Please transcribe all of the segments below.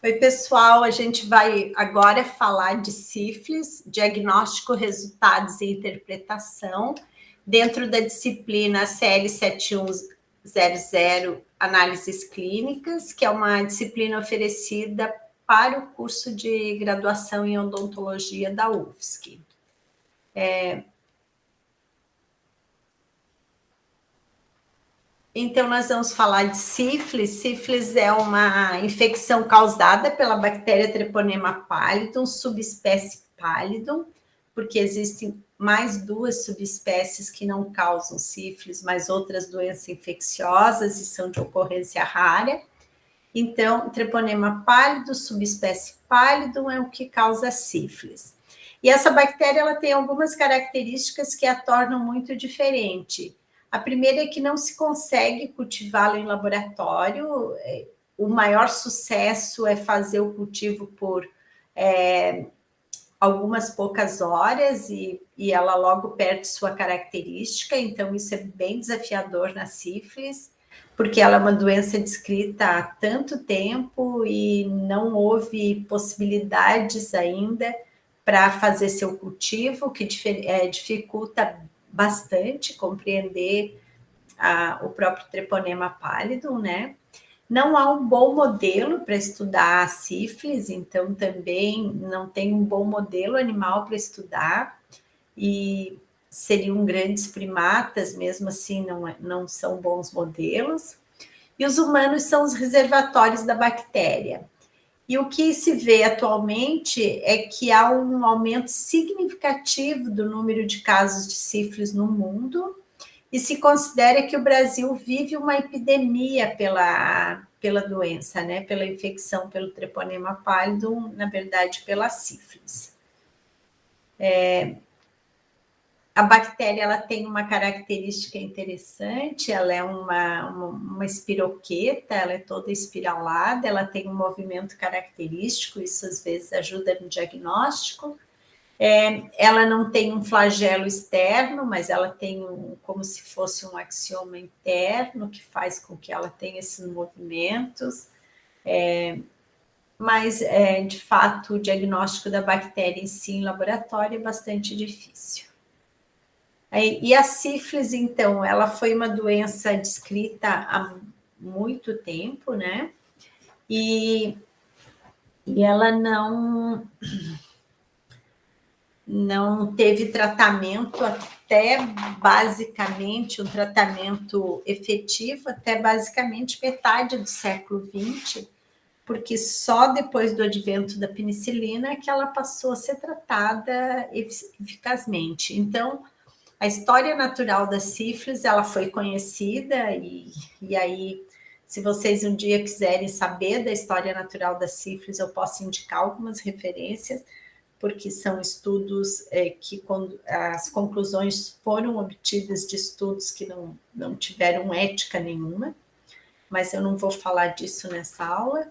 Oi, pessoal, a gente vai agora falar de sífilis, diagnóstico, resultados e interpretação, dentro da disciplina CL 7100, análises clínicas, que é uma disciplina oferecida para o curso de graduação em odontologia da UFSC. Então, nós vamos falar de sífilis. Sífilis é uma infecção causada pela bactéria Treponema pallidum, subespécie pallidum, porque existem mais duas subespécies que não causam sífilis, mas outras doenças infecciosas e são de ocorrência rara. Então, Treponema pallidum, subespécie pallidum, é o que causa sífilis. E essa bactéria ela tem algumas características que a tornam muito diferente. A primeira é que não se consegue cultivá-lo em laboratório. O maior sucesso é fazer o cultivo por algumas poucas horas e ela logo perde sua característica. Então, isso é bem desafiador na sífilis, porque ela é uma doença descrita há tanto tempo e não houve possibilidades ainda para fazer seu cultivo, que dificulta bastante compreender o próprio Treponema pallidum, né? Não há um bom modelo para estudar a sífilis, então também não tem um bom modelo animal para estudar, e seriam grandes primatas, mesmo assim não são bons modelos. E os humanos são os reservatórios da bactéria. E o que se vê atualmente é que há um aumento significativo do número de casos de sífilis no mundo, e se considera que o Brasil vive uma epidemia pela doença, né? Pela infecção pelo Treponema pallidum, na verdade, pela sífilis. A bactéria ela tem uma característica interessante, ela é uma espiroqueta, ela é toda espiralada, ela tem um movimento característico, isso às vezes ajuda no diagnóstico. Ela não tem um flagelo externo, mas ela tem como se fosse um axioma interno, que faz com que ela tenha esses movimentos. Mas, de fato, o diagnóstico da bactéria em si em laboratório é bastante difícil. E a sífilis, então, ela foi uma doença descrita há muito tempo, né? E ela não teve tratamento até basicamente, um tratamento efetivo até basicamente metade do século XX, porque só depois do advento da penicilina que ela passou a ser tratada eficazmente. Então, a história natural da sífilis, ela foi conhecida, e aí, se vocês um dia quiserem saber da história natural da sífilis, eu posso indicar algumas referências, porque são estudos que as conclusões foram obtidas de estudos que não tiveram ética nenhuma, mas eu não vou falar disso nessa aula.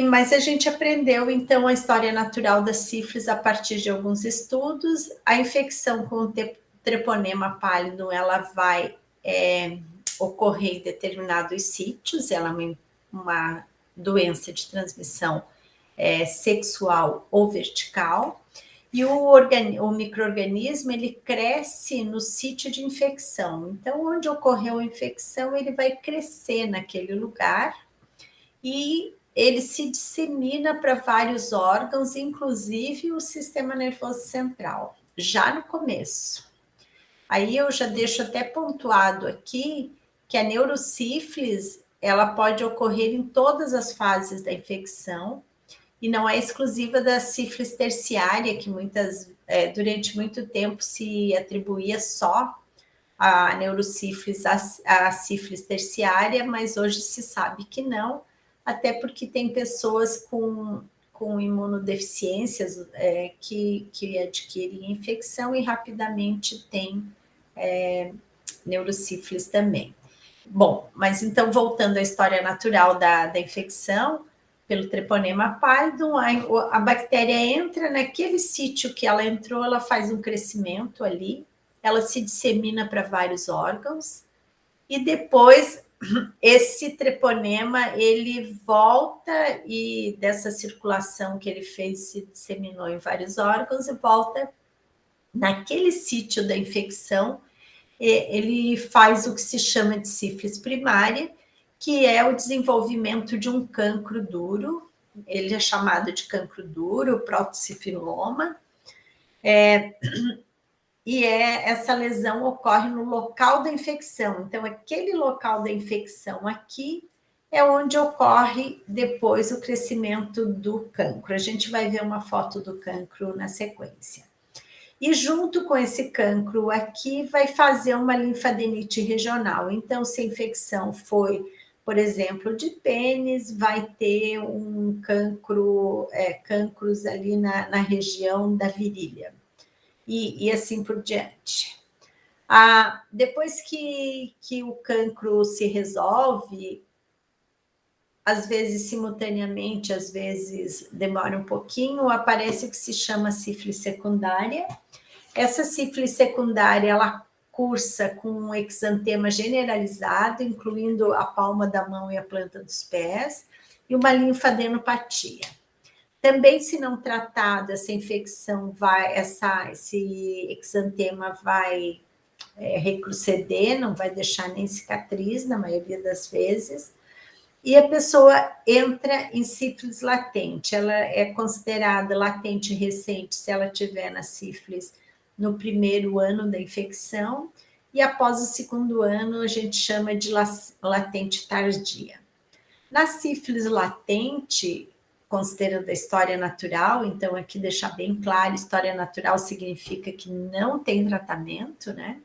Mas a gente aprendeu, então, a história natural da sífilis a partir de alguns estudos. A infecção com o Treponema pallidum, ela vai ocorrer em determinados sítios, ela é uma doença de transmissão sexual ou vertical, e o micro-organismo ele cresce no sítio de infecção. Então, onde ocorreu a infecção, ele vai crescer naquele lugar e ele se dissemina para vários órgãos, inclusive o sistema nervoso central, já no começo. Aí eu já deixo até pontuado aqui que a neurosífilis ela pode ocorrer em todas as fases da infecção, e não é exclusiva da sífilis terciária, que durante muito tempo se atribuía só a neurosífilis à sífilis terciária, mas hoje se sabe que não, até porque tem pessoas com imunodeficiências que adquirem infecção e rapidamente tem neurosífilis também. Bom, mas então voltando à história natural da infecção pelo Treponema pallidum, a bactéria entra naquele sítio que ela entrou, ela faz um crescimento ali, ela se dissemina para vários órgãos, e depois esse treponema, ele volta, e dessa circulação que ele fez, se disseminou em vários órgãos, e volta naquele sítio da infecção. Ele faz o que se chama de sífilis primária, que é o desenvolvimento de um cancro duro. Ele é chamado de cancro duro, protocifiloma, e essa lesão ocorre no local da infecção. Então, aquele local da infecção aqui é onde ocorre depois o crescimento do cancro. A gente vai ver uma foto do cancro na sequência. E junto com esse cancro aqui, vai fazer uma linfadenite regional. Então, se a infecção foi, por exemplo, de pênis, vai ter um cancro, cancros ali na região da virilha. E assim por diante. Depois que o cancro se resolve, às vezes simultaneamente, às vezes demora um pouquinho, aparece o que se chama sífilis secundária. Essa sífilis secundária, ela cursa com um exantema generalizado, incluindo a palma da mão e a planta dos pés, e uma linfadenopatia. Também, se não tratado, essa infecção esse exantema vai retroceder, não vai deixar nem cicatriz, na maioria das vezes, e a pessoa entra em sífilis latente. Ela é considerada latente recente se ela tiver na sífilis no primeiro ano da infecção, e após o segundo ano a gente chama de latente tardia. Na sífilis latente, considerando a história natural, então aqui deixar bem claro, história natural significa que não tem tratamento, né?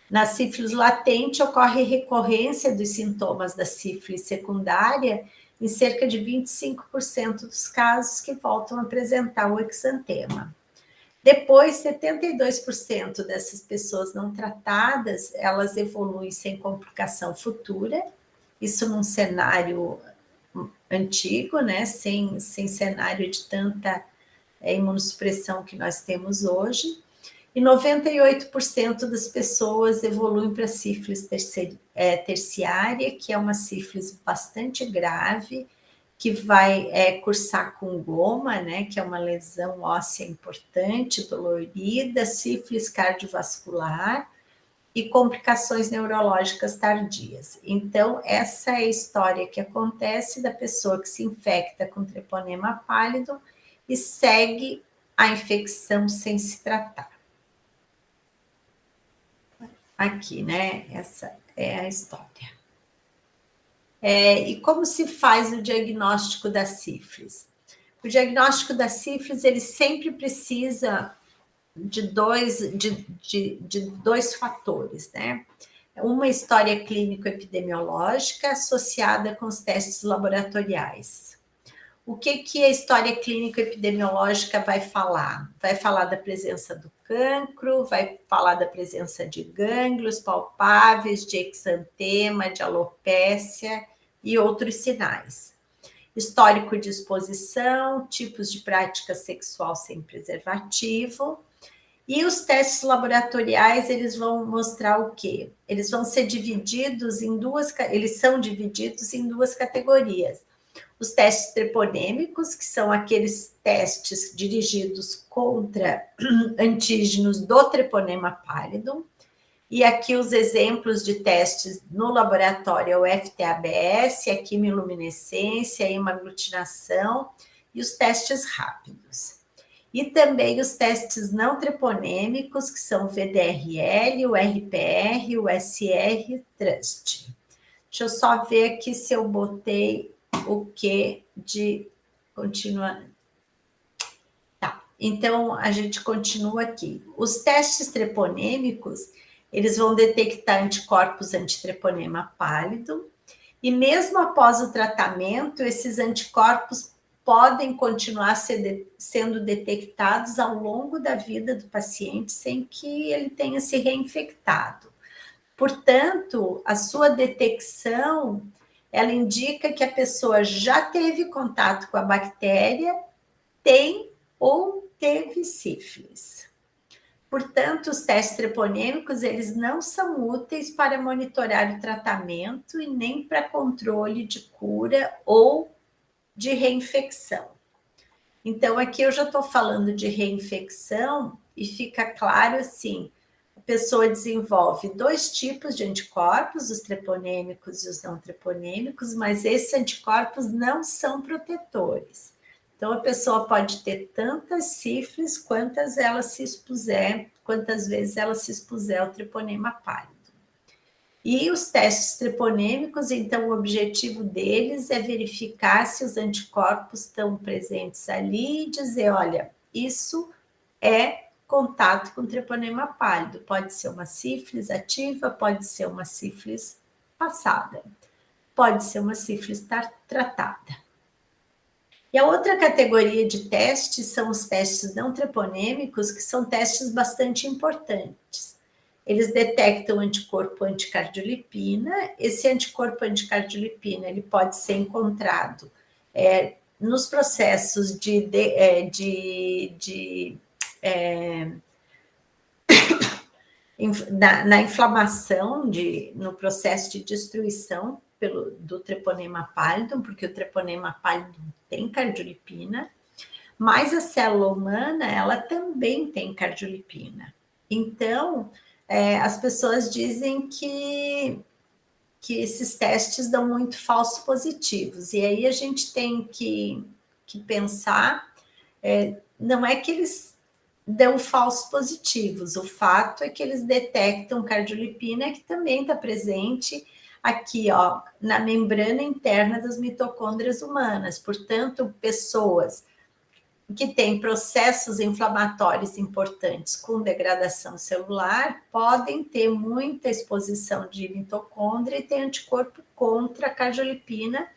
Na sífilis latente, ocorre recorrência dos sintomas da sífilis secundária em cerca de 25% dos casos que voltam a apresentar o exantema. Depois, 72% dessas pessoas não tratadas, elas evoluem sem complicação futura, isso num cenário antigo, né? Sem cenário de tanta imunossupressão que nós temos hoje. E 98% das pessoas evoluem para sífilis terciária, que é uma sífilis bastante grave, que vai cursar com goma, né, que é uma lesão óssea importante, dolorida, sífilis cardiovascular e complicações neurológicas tardias. Então, essa é a história que acontece da pessoa que se infecta com treponema pálido e segue a infecção sem se tratar. Aqui, né? Essa é a história. E como se faz o diagnóstico da sífilis? O diagnóstico da sífilis, ele sempre precisa de dois fatores, né? Uma história clínico-epidemiológica associada com os testes laboratoriais. O que a história clínico-epidemiológica vai falar? Vai falar da presença do cancro, vai falar da presença de gânglios palpáveis, de exantema, de alopécia e outros sinais. Histórico de exposição, tipos de prática sexual sem preservativo. E os testes laboratoriais, eles vão mostrar o quê? Eles vão ser divididos eles são divididos em duas categorias. Os testes treponêmicos, que são aqueles testes dirigidos contra antígenos do treponema pálido. E aqui os exemplos de testes no laboratório é o FT-ABS, a quimiluminescência, a hemaglutinação e os testes rápidos. E também os testes não treponêmicos, que são o VDRL, o RPR, o SR-TRUST. Deixa eu só ver aqui se eu botei o que de continuar. Tá, então a gente continua aqui. Os testes treponêmicos, eles vão detectar anticorpos antitreponema pálido, e mesmo após o tratamento, esses anticorpos podem continuar sendo detectados ao longo da vida do paciente sem que ele tenha se reinfectado. Portanto, a sua detecção, ela indica que a pessoa já teve contato com a bactéria, tem ou teve sífilis. Portanto, os testes treponêmicos, eles não são úteis para monitorar o tratamento e nem para controle de cura ou de reinfecção. Então, aqui eu já estou falando de reinfecção e fica claro assim, a pessoa desenvolve 2 tipos de anticorpos, os treponêmicos e os não treponêmicos, mas esses anticorpos não são protetores. Então, a pessoa pode ter tantas sífilis quantas vezes ela se expuser ao treponema pálido. E os testes treponêmicos, então, o objetivo deles é verificar se os anticorpos estão presentes ali e dizer, olha, isso é contato com treponema pálido. Pode ser uma sífilis ativa, pode ser uma sífilis passada, pode ser uma sífilis tratada. E a outra categoria de testes são os testes não treponêmicos, que são testes bastante importantes. Eles detectam anticorpo anticardiolipina. Esse anticorpo anticardiolipina ele pode ser encontrado nos processos na inflamação, no processo de destruição do treponema pálido, porque o treponema pálido tem cardiolipina, mas a célula humana, ela também tem cardiolipina. Então, as pessoas dizem que esses testes dão muito falsos positivos, e aí a gente tem que pensar, não é que eles dão falsos positivos, o fato é que eles detectam cardiolipina, que também está presente aqui, ó, na membrana interna das mitocôndrias humanas. Portanto, pessoas que têm processos inflamatórios importantes com degradação celular podem ter muita exposição de mitocôndria e ter anticorpo contra a cardiolipina,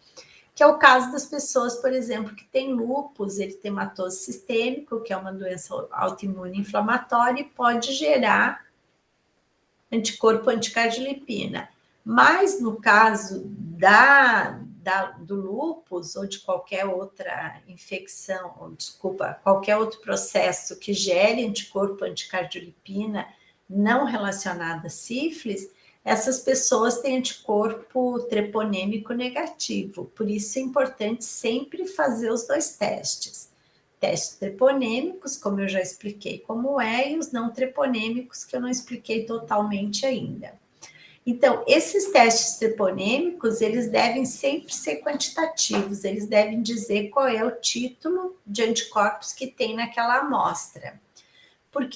que é o caso das pessoas, por exemplo, que têm lúpus eritematoso sistêmico, que é uma doença autoimune inflamatória e pode gerar anticorpo anticardiolipina. Mas no caso do lúpus ou de qualquer outra infecção, ou desculpa, qualquer outro processo que gere anticorpo anticardiolipina não relacionado a sífilis, essas pessoas têm anticorpo treponêmico negativo. Por isso é importante sempre fazer os 2 testes. Testes treponêmicos, como eu já expliquei como é, e os não treponêmicos, que eu não expliquei totalmente ainda. Então, esses testes treponêmicos, eles devem sempre ser quantitativos, eles devem dizer qual é o título de anticorpos que tem naquela amostra.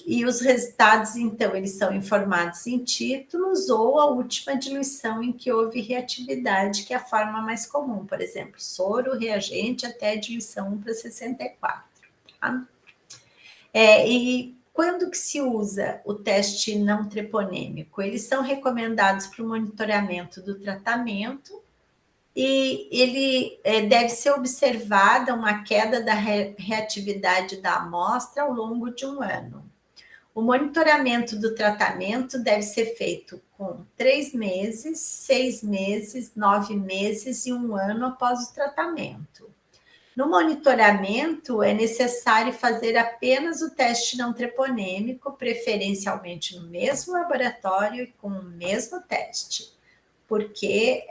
E os resultados, então, eles são informados em títulos ou a última diluição em que houve reatividade, que é a forma mais comum, por exemplo, soro, reagente, até a diluição 1:64. Tá? E quando que se usa o teste não treponêmico? Eles são recomendados para o monitoramento do tratamento e ele deve ser observada uma queda da reatividade da amostra ao longo de 1 ano. O monitoramento do tratamento deve ser feito com 3 meses, 6 meses, 9 meses e 1 ano após o tratamento. No monitoramento, é necessário fazer apenas o teste não treponêmico, preferencialmente no mesmo laboratório e com o mesmo teste, porque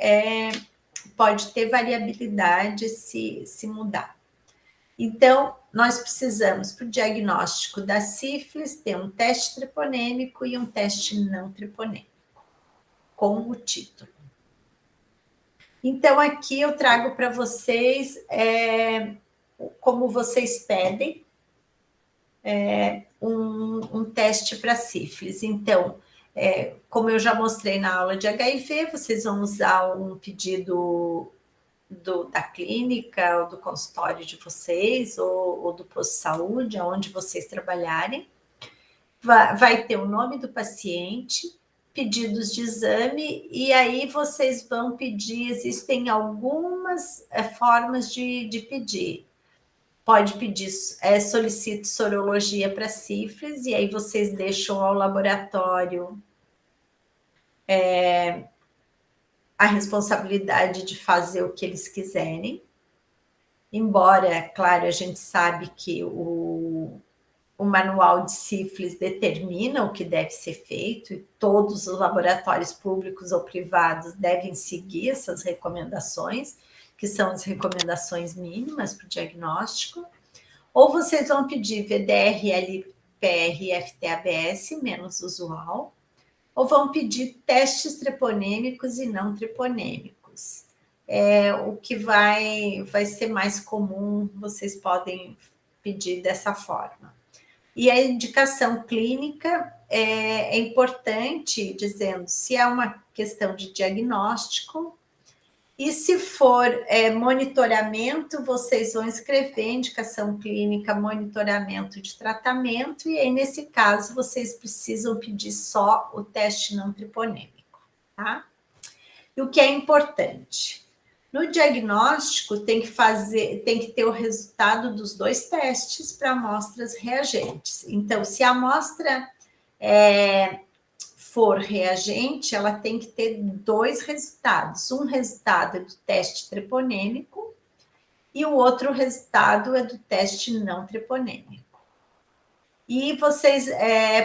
pode ter variabilidade se mudar. Então, nós precisamos, para o diagnóstico da sífilis, ter um teste treponêmico e um teste não treponêmico, com o título. Então, aqui eu trago para vocês, como vocês pedem, um teste para sífilis. Então, como eu já mostrei na aula de HIV, vocês vão usar um pedido da clínica, ou do consultório de vocês, ou do posto de saúde, onde vocês trabalharem. Vai ter o nome do paciente, pedidos de exame, e aí vocês vão pedir, existem algumas formas de pedir. Pode pedir, solicite sorologia para sífilis, e aí vocês deixam ao laboratório a responsabilidade de fazer o que eles quiserem. Embora, claro, a gente sabe que o manual de sífilis determina o que deve ser feito e todos os laboratórios públicos ou privados devem seguir essas recomendações, que são as recomendações mínimas para o diagnóstico. Ou vocês vão pedir VDR, LPR e FTABS, menos usual, ou vão pedir testes treponêmicos e não treponêmicos. O que vai ser mais comum, vocês podem pedir dessa forma. E a indicação clínica é importante, dizendo se é uma questão de diagnóstico, e se for monitoramento, vocês vão escrever indicação clínica, monitoramento de tratamento, e aí, nesse caso, vocês precisam pedir só o teste não treponêmico, tá? E o que é importante? No diagnóstico, tem que ter o resultado dos 2 testes para amostras reagentes. Então, se a amostra for reagente, ela tem que ter 2 resultados. Um resultado é do teste treponêmico e o outro resultado é do teste não treponêmico. E vocês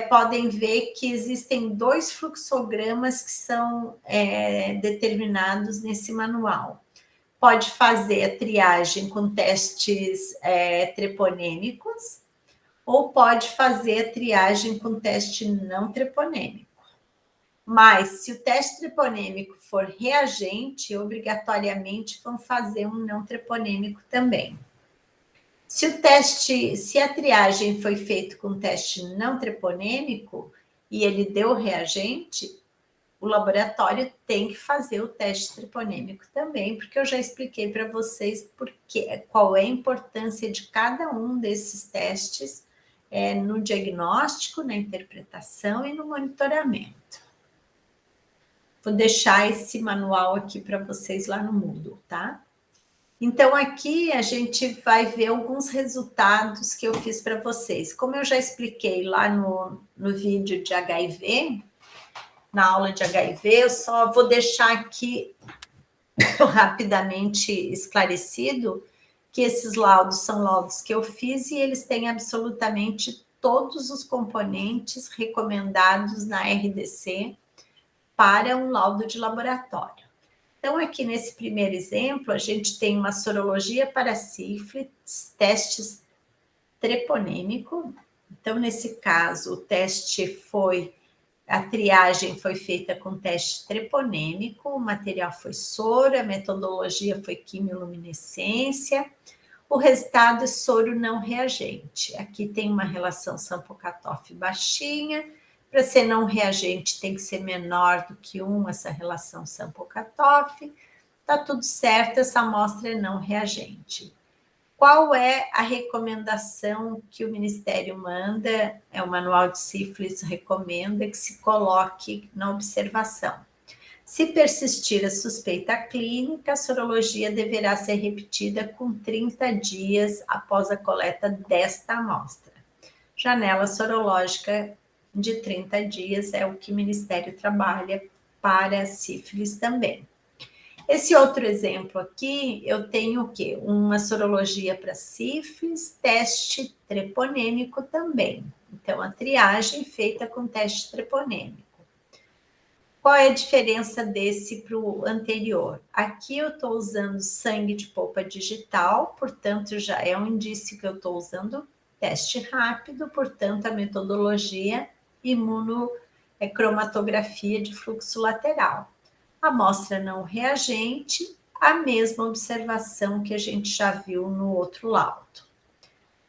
podem ver que existem 2 fluxogramas que são determinados nesse manual. Pode fazer a triagem com testes treponêmicos ou pode fazer a triagem com teste não treponêmico. Mas, se o teste treponêmico for reagente, obrigatoriamente vão fazer um não treponêmico também. Se a triagem foi feita com teste não treponêmico e ele deu reagente, o laboratório tem que fazer o teste treponêmico também, porque eu já expliquei para vocês qual é a importância de cada um desses testes no diagnóstico, na interpretação e no monitoramento. Vou deixar esse manual aqui para vocês lá no Moodle, tá? Então, aqui a gente vai ver alguns resultados que eu fiz para vocês. Como eu já expliquei lá no vídeo de HIV, na aula de HIV, eu só vou deixar aqui rapidamente esclarecido que esses laudos são laudos que eu fiz e eles têm absolutamente todos os componentes recomendados na RDC para um laudo de laboratório. Então, aqui nesse primeiro exemplo, a gente tem uma sorologia para sífilis, testes treponêmico. Então, nesse caso, a triagem foi feita com teste treponêmico, o material foi soro, a metodologia foi quimiluminescência, o resultado é soro não reagente. Aqui tem uma relação Sample-Cutoff baixinha, para ser não reagente tem que ser menor do que 1 essa relação Sample-Cutoff, está tudo certo, essa amostra é não reagente. Qual é a recomendação que o Ministério manda? O Manual de Sífilis recomenda que se coloque na observação. Se persistir a suspeita clínica, a sorologia deverá ser repetida com 30 dias após a coleta desta amostra. Janela sorológica de 30 dias é o que o Ministério trabalha para a sífilis também. Esse outro exemplo aqui, eu tenho o quê? Uma sorologia para sífilis, teste treponêmico também. Então, a triagem feita com teste treponêmico. Qual é a diferença desse para o anterior? Aqui eu estou usando sangue de polpa digital, portanto, já é um indício que eu estou usando teste rápido, portanto, a metodologia imunocromatografia de fluxo lateral. Amostra não reagente, a mesma observação que a gente já viu no outro laudo.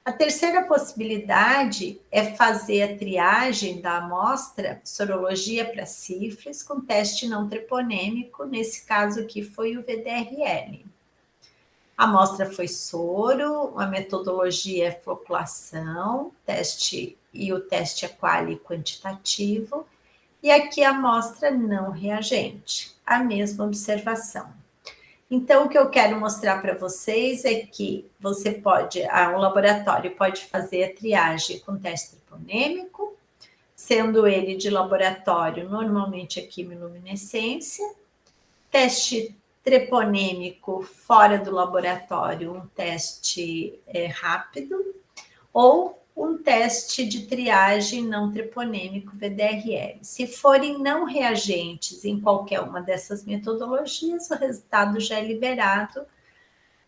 A terceira possibilidade é fazer a triagem da amostra, sorologia para sífilis, com teste não treponêmico, nesse caso aqui foi o VDRL. A amostra foi soro, a metodologia é floculação, o teste é quali quantitativo, e aqui a amostra não reagente, a mesma observação. Então, o que eu quero mostrar para vocês é que o laboratório pode fazer a triagem com teste treponêmico, sendo ele de laboratório, normalmente a quimiluminescência, teste treponêmico fora do laboratório, um teste rápido, ou um teste de triagem não treponêmico VDRL. Se forem não reagentes em qualquer uma dessas metodologias, o resultado já é liberado.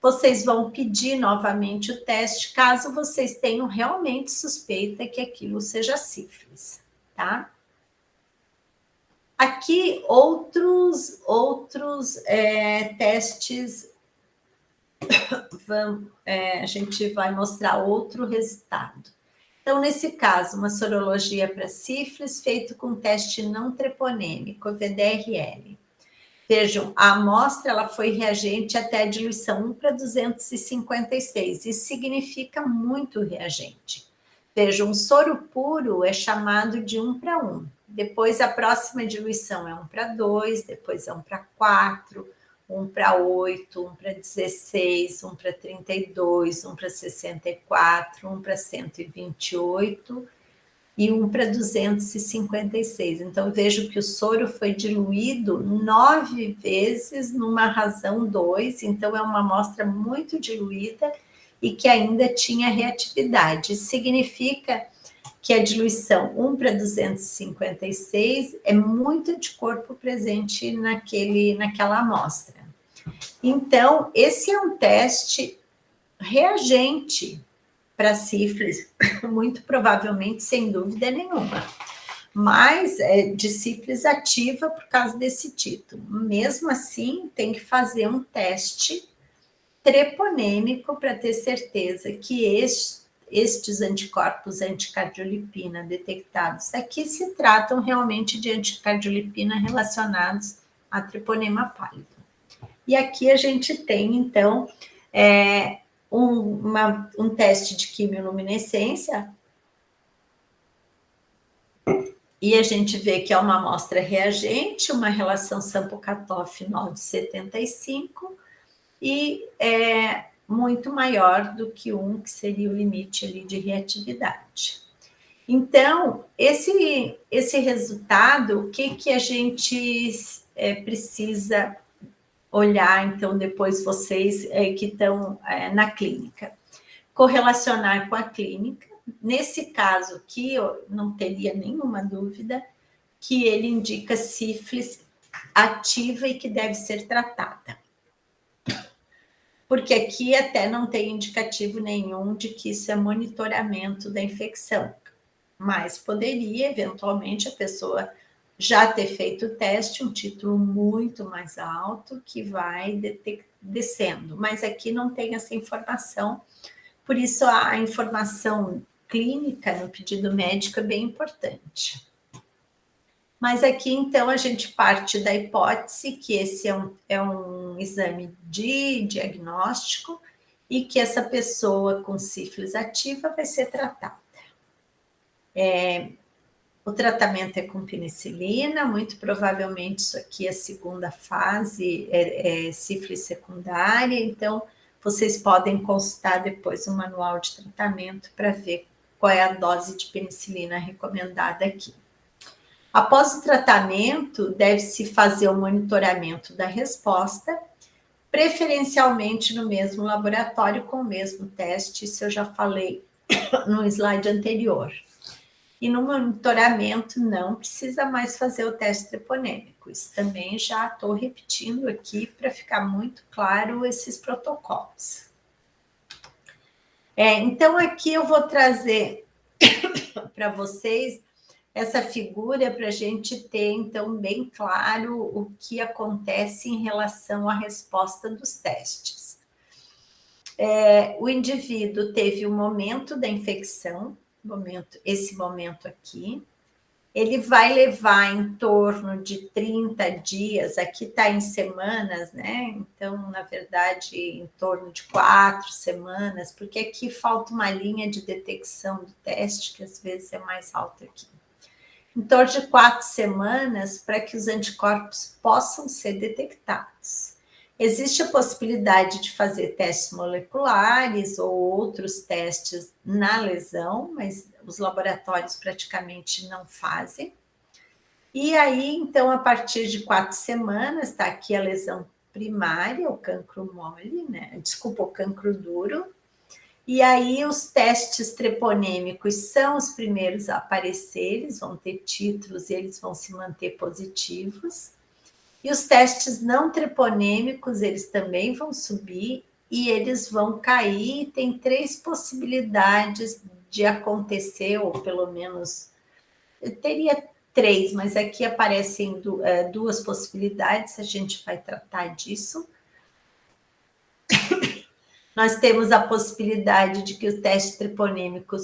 Vocês vão pedir novamente o teste, caso vocês tenham realmente suspeita que aquilo seja sífilis, tá? Aqui, outros testes, a gente vai mostrar outro resultado. Então, nesse caso, uma sorologia para sífilis, feito com teste não treponêmico, VDRL. Vejam, a amostra ela foi reagente até a diluição 1 para 256, isso significa muito reagente. Vejam, um soro puro é chamado de 1 para 1. Depois, a próxima diluição é 1 para 2, depois é 1 para 4, 1 para 8, 1 para 16, 1 para 32, 1 para 64, 1 para 128 e 1 para 256. Então, vejo que o soro foi diluído 9 vezes numa razão 2, então é uma amostra muito diluída e que ainda tinha reatividade. Isso significa que a diluição 1 para 256 é muito anticorpo presente naquela amostra. Então, esse é um teste reagente para sífilis, muito provavelmente, sem dúvida nenhuma, mas é de sífilis ativa por causa desse título. Mesmo assim, tem que fazer um teste treponêmico para ter certeza que estes anticorpos anticardiolipina detectados aqui se tratam realmente de anticardiolipina relacionados a treponema pálido. E aqui a gente tem, então, um teste de quimioluminescência e a gente vê que é uma amostra reagente, uma relação sample-cutoff 9,75 e é muito maior do que 1, que seria o limite ali de reatividade. Então, esse resultado, o que a gente precisa olhar, então, depois vocês que estão na clínica? Correlacionar com a clínica. Nesse caso aqui, eu não teria nenhuma dúvida que ele indica sífilis ativa e que deve ser tratada. Porque aqui até não tem indicativo nenhum de que isso é monitoramento da infecção. Mas poderia, eventualmente, a pessoa já ter feito o teste, um título muito mais alto, que vai descendo. Mas aqui não tem essa informação, por isso a informação clínica no pedido médico é bem importante. Mas aqui, então, a gente parte da hipótese que esse é um exame de diagnóstico e que essa pessoa com sífilis ativa vai ser tratada. O tratamento é com penicilina, muito provavelmente isso aqui é a segunda fase, é sífilis secundária, então vocês podem consultar depois o manual de tratamento para ver qual é a dose de penicilina recomendada aqui. Após o tratamento, deve-se fazer o monitoramento da resposta, preferencialmente no mesmo laboratório com o mesmo teste, isso eu já falei no slide anterior. E no monitoramento não precisa mais fazer o teste treponêmico. Isso também já estou repetindo aqui para ficar muito claro esses protocolos. Então, aqui eu vou trazer para vocês essa figura para a gente ter, então, bem claro o que acontece em relação à resposta dos testes. O indivíduo teve o momento da infecção, esse momento aqui, ele vai levar em torno de 30 dias, aqui está em semanas, né? Então, na verdade, em torno de 4 semanas, porque aqui falta uma linha de detecção do teste, que às vezes é mais alta aqui. Em torno de 4 semanas para que os anticorpos possam ser detectados. Existe a possibilidade de fazer testes moleculares ou outros testes na lesão, mas os laboratórios praticamente não fazem. E aí, então, a partir de 4 semanas, está aqui a lesão primária, o cancro mole, né? Desculpa, o cancro duro. E aí os testes treponêmicos são os primeiros a aparecer, eles vão ter títulos e eles vão se manter positivos. E os testes não treponêmicos, eles também vão subir e eles vão cair. Tem 3 possibilidades de acontecer, ou pelo menos teria 3, mas aqui aparecem 2 possibilidades, a gente vai tratar disso. Nós temos a possibilidade de que o teste treponêmico,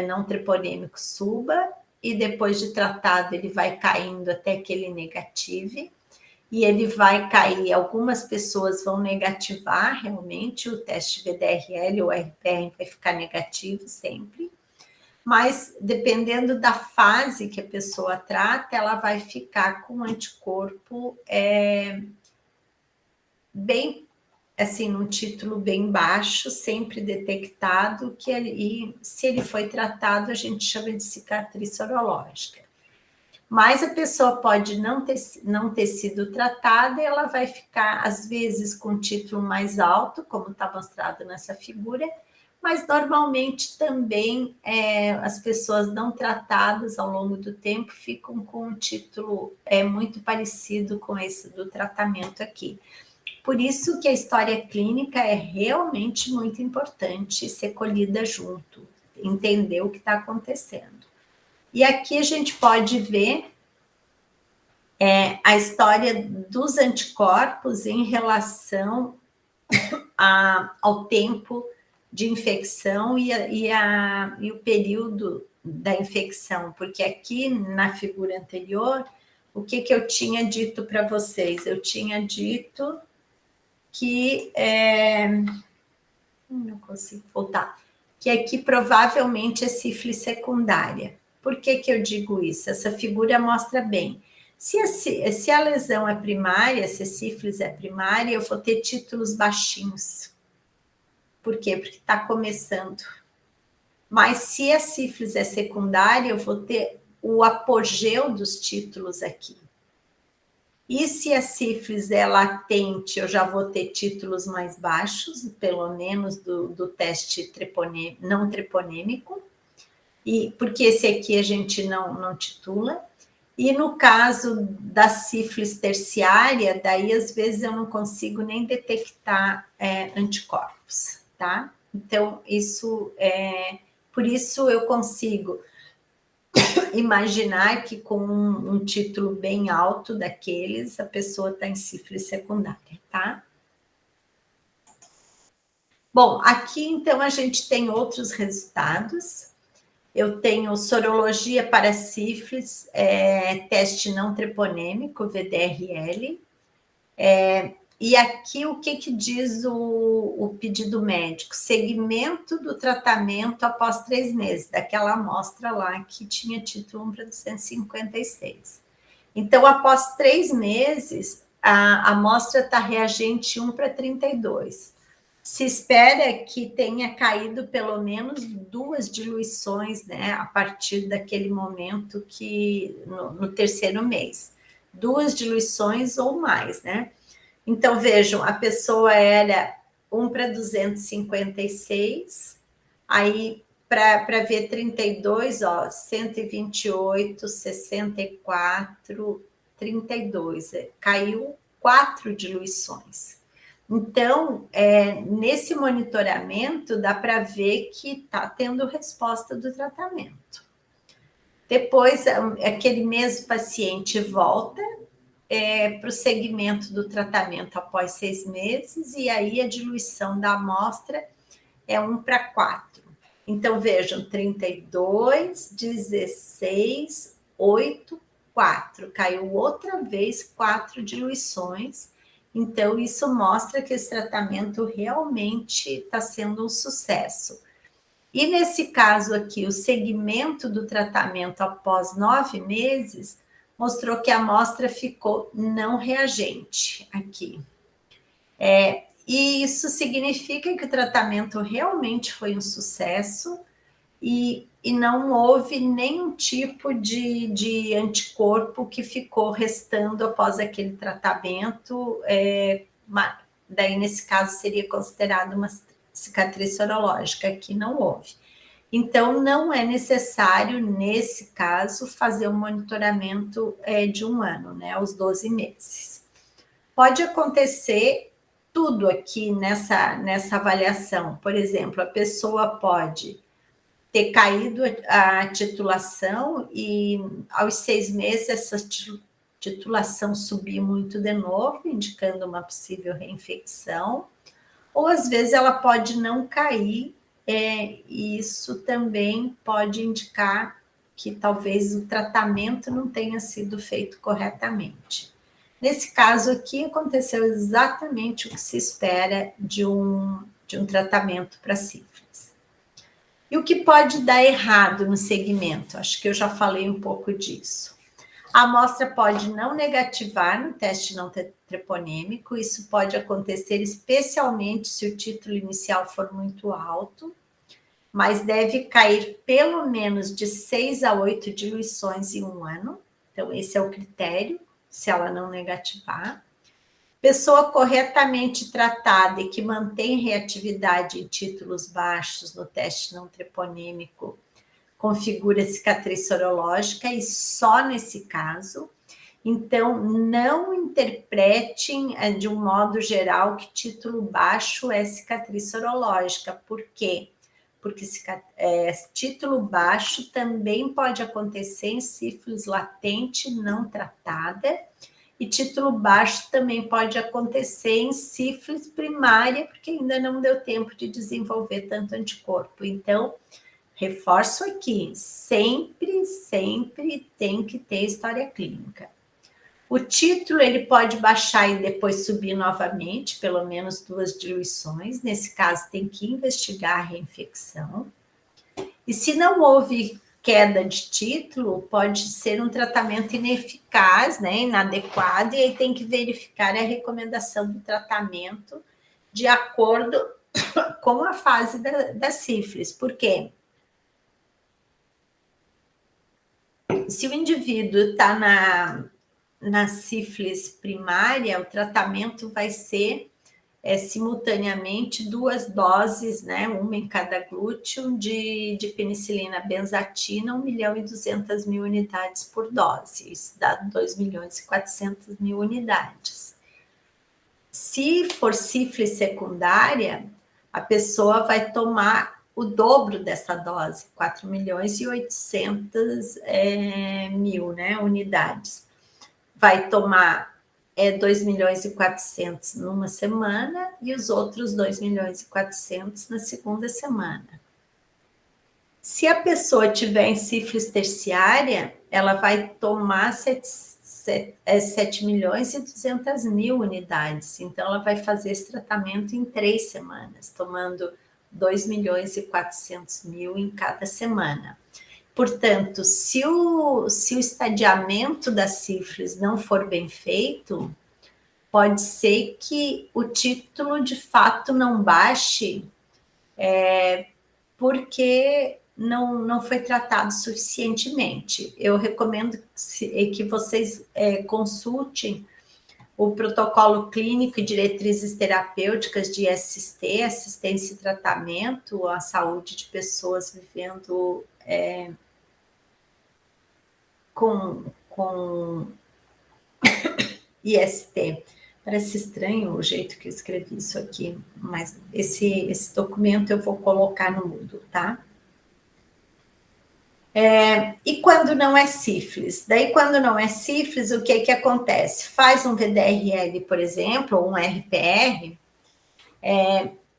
não treponêmico suba, e depois de tratado ele vai caindo até que ele negative, e ele vai cair, algumas pessoas vão negativar realmente, o teste VDRL ou RPR vai ficar negativo sempre, mas dependendo da fase que a pessoa trata, ela vai ficar com anticorpo bem, assim, num título bem baixo, sempre detectado, e se ele foi tratado, a gente chama de cicatriz sorológica. Mas a pessoa pode não ter sido tratada e ela vai ficar, às vezes, com um título mais alto, como está mostrado nessa figura, mas normalmente também as pessoas não tratadas ao longo do tempo ficam com um título muito parecido com esse do tratamento aqui. Por isso que a história clínica é realmente muito importante ser colhida junto, entender o que está acontecendo. E aqui a gente pode ver a história dos anticorpos em relação ao tempo de infecção e o período da infecção, porque aqui na figura anterior, o que eu tinha dito para vocês? Eu tinha dito que não consigo voltar, que aqui provavelmente é sífilis secundária. Por que eu digo isso? Essa figura mostra bem. Se a lesão é primária, se a sífilis é primária, eu vou ter títulos baixinhos. Por quê? Porque está começando. Mas se a sífilis é secundária, eu vou ter o apogeu dos títulos aqui. E se a sífilis é latente, eu já vou ter títulos mais baixos, pelo menos do teste não treponêmico, porque esse aqui a gente não titula. E no caso da sífilis terciária, daí às vezes eu não consigo nem detectar anticorpos, tá? Então, por isso eu consigo imaginar que com um título bem alto daqueles, a pessoa está em sífilis secundária, tá? Bom, aqui então a gente tem outros resultados. Eu tenho sorologia para sífilis, teste não treponêmico, VDRL. E aqui o que diz o pedido médico? Segmento do tratamento após 3 meses, daquela amostra lá que tinha título 1 para 256. Então, após 3 meses, a amostra está reagente 1 para 32. Se espera que tenha caído pelo menos 2 diluições, né, a partir daquele momento no 3º mês. 2 diluições ou mais, né? Então, vejam, a pessoa era 1 para 256, aí para ver 32, 128, 64, 32, caiu 4 diluições. Então, nesse monitoramento, dá para ver que está tendo resposta do tratamento. Depois, aquele mesmo paciente volta para o segmento do tratamento após 6 meses, e aí a diluição da amostra é 1 para 4. Então, vejam, 32, 16, 8, 4. Caiu outra vez 4 diluições. Então, isso mostra que esse tratamento realmente está sendo um sucesso. E nesse caso aqui, o segmento do tratamento após 9 meses mostrou que a amostra ficou não reagente aqui. E isso significa que o tratamento realmente foi um sucesso e não houve nenhum tipo de anticorpo que ficou restando após aquele tratamento. Daí, nesse caso, seria considerado uma cicatriz sorológica, aqui não houve. Então, não é necessário, nesse caso, fazer um monitoramento de 1 ano, né, aos 12 meses. Pode acontecer tudo aqui nessa avaliação. Por exemplo, a pessoa pode ter caído a titulação e, aos 6 meses, essa titulação subir muito de novo, indicando uma possível reinfecção. Ou, às vezes, ela pode não cair, e isso também pode indicar que talvez o tratamento não tenha sido feito corretamente. Nesse caso aqui, aconteceu exatamente o que se espera de um tratamento para sífilis. E o que pode dar errado no segmento? Acho que eu já falei um pouco disso. A amostra pode não negativar no teste não treponêmico, isso pode acontecer especialmente se o título inicial for muito alto, mas deve cair pelo menos de 6 a 8 diluições em 1 ano, então esse é o critério, se ela não negativar. Pessoa corretamente tratada e que mantém reatividade em títulos baixos no teste não treponêmico configura cicatriz sorológica, e só nesse caso. Então, não interpretem de um modo geral que título baixo é cicatriz sorológica. Por quê? Porque título baixo também pode acontecer em sífilis latente não tratada, e título baixo também pode acontecer em sífilis primária, porque ainda não deu tempo de desenvolver tanto anticorpo. Então, reforço aqui, sempre tem que ter história clínica. O título, ele pode baixar e depois subir novamente, pelo menos 2 diluições. Nesse caso, tem que investigar a reinfecção. E se não houve queda de título, pode ser um tratamento ineficaz, né, inadequado, e aí tem que verificar a recomendação do tratamento de acordo com a fase da sífilis. Por quê? Se o indivíduo está na sífilis primária, o tratamento vai ser simultaneamente 2 doses, né, uma em cada glúteo, de penicilina benzatina, 1.200.000 unidades por dose. Isso dá 2.400.000 unidades. Se for sífilis secundária, a pessoa vai tomar o dobro dessa dose, 4.800.000, né, unidades. Vai tomar 2.400.000 numa semana e os outros 2.400.000 na segunda semana. Se a pessoa tiver em sífilis terciária, ela vai tomar 7.200.000 unidades. Então, ela vai fazer esse tratamento em 3 semanas, tomando 2.400.000 em cada semana. Portanto, se o estadiamento da sífilis não for bem feito, pode ser que o título de fato não baixe, porque não foi tratado suficientemente. Eu recomendo que vocês consultem o protocolo clínico e diretrizes terapêuticas de SST, assistência e tratamento à saúde de pessoas vivendo com IST. Parece estranho o jeito que eu escrevi isso aqui, mas esse documento eu vou colocar no Moodle, tá? E quando não é sífilis? Daí, quando não é sífilis, o que acontece? Faz um VDRL, por exemplo, ou um RPR,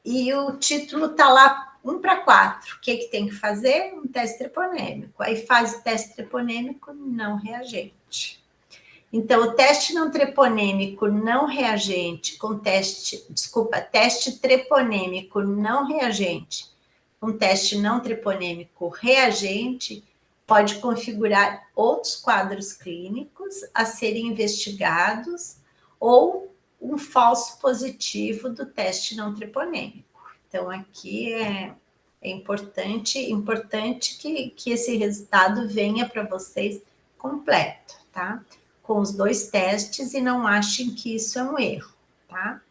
e o título está lá 1:4. O que tem que fazer? Um teste treponêmico. Aí faz o teste treponêmico não reagente. Então, o teste não treponêmico não reagente com teste treponêmico não reagente com teste não treponêmico reagente pode configurar outros quadros clínicos a serem investigados ou um falso positivo do teste não treponêmico. Então, aqui é importante que esse resultado venha para vocês completo, tá? Com os 2 testes, e não achem que isso é um erro, tá?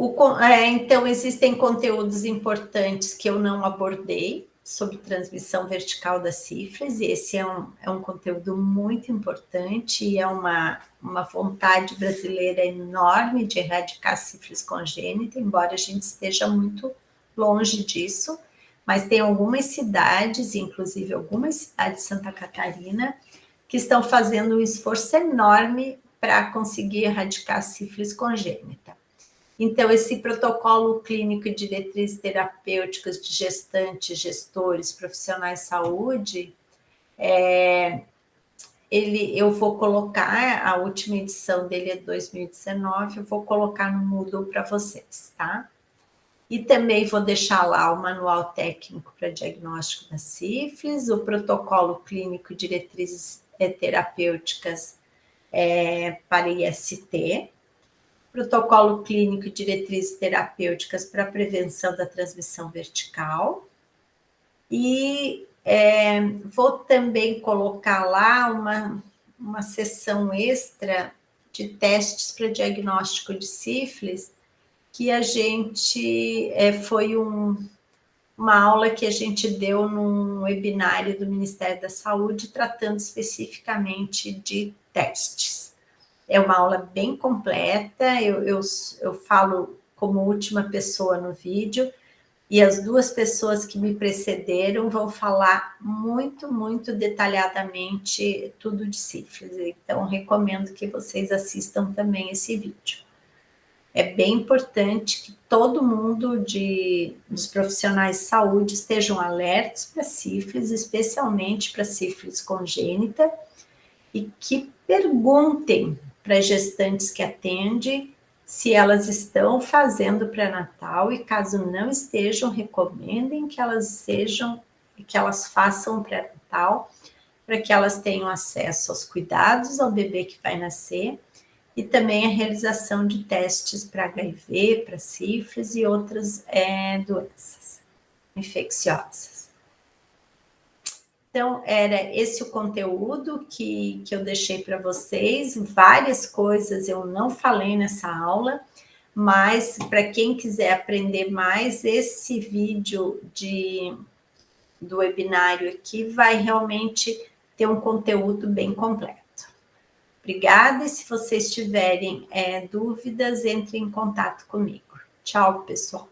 Então, existem conteúdos importantes que eu não abordei sobre transmissão vertical da sífilis, e esse é um conteúdo muito importante e é uma vontade brasileira enorme de erradicar a sífilis congênita, embora a gente esteja muito longe disso, mas tem algumas cidades, inclusive algumas cidades de Santa Catarina, que estão fazendo um esforço enorme para conseguir erradicar a sífilis congênita. Então, esse protocolo clínico e diretrizes terapêuticas de gestantes, gestores, profissionais de saúde, eu vou colocar, a última edição dele é 2019, eu vou colocar no Moodle para vocês, tá? E também vou deixar lá o manual técnico para diagnóstico da sífilis, o protocolo clínico e diretrizes terapêuticas para IST, protocolo clínico e diretrizes terapêuticas para prevenção da transmissão vertical. E vou também colocar lá uma sessão extra de testes para diagnóstico de sífilis, que a gente foi uma aula que a gente deu num webinário do Ministério da Saúde, tratando especificamente de testes. É uma aula bem completa, eu falo como última pessoa no vídeo, e as duas pessoas que me precederam vão falar muito, muito detalhadamente tudo de sífilis. Então, recomendo que vocês assistam também esse vídeo. É bem importante que todo mundo dos profissionais de saúde estejam alertos para sífilis, especialmente para sífilis congênita, e que perguntem para as gestantes que atendem se elas estão fazendo pré-natal, e caso não estejam, recomendem que elas façam pré-natal, para que elas tenham acesso aos cuidados ao bebê que vai nascer, e também a realização de testes para HIV, para sífilis e outras doenças infecciosas. Então, era esse o conteúdo que eu deixei para vocês. Várias coisas eu não falei nessa aula, mas para quem quiser aprender mais, esse vídeo do webinário aqui vai realmente ter um conteúdo bem completo. Obrigada, e se vocês tiverem dúvidas, entrem em contato comigo. Tchau, pessoal.